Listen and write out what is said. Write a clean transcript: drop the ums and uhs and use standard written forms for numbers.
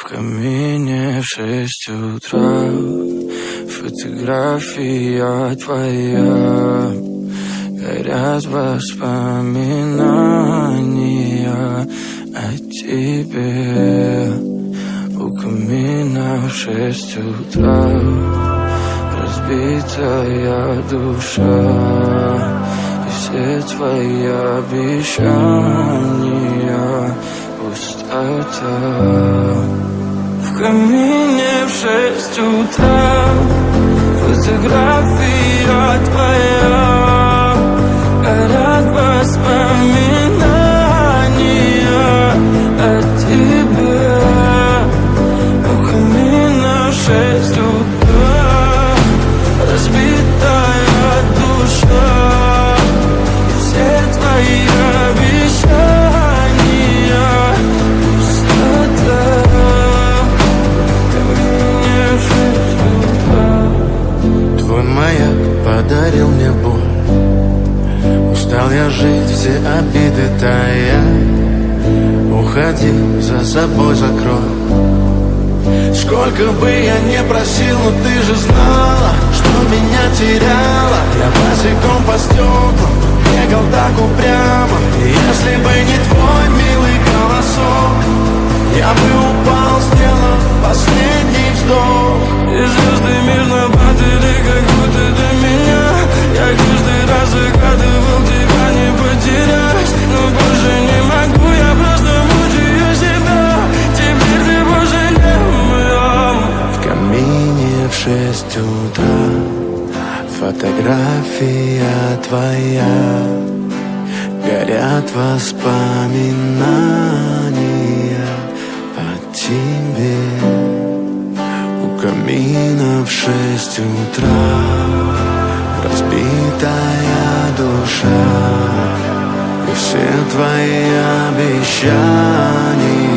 В камине в 6 утра фотография твоя. Горят воспоминания о тебе. У камина в 6 утра разбитая душа. И все твои обещания пустота. В камине в 6 утра фотография твоя. Горят воспоминания о тебе. У камина в 6 утра разбитая душа. И все твои обещания пустота. В камине в 6 утра. Твой маяк подарил мне боль. Устал я жить, все обиды тая. Уходи, за собой закрой. Сколько бы я не просил, но ты же знала, что меня теряла. Я босиком по стеклам бегал так упрямо. И если бы не твой милый голосок, я бы упал, сделав последний вздох. И звезды мирно падали, как будто до меня. Я каждый раз загадывал тебя не потерять, но больше не могу, я просто мучаю себя. Теперь ты больше не моя. В камине в 6 утра фотография твоя. Горят воспоминания о тебе. У камина в 6 утра разбитая душа. И все твои обещания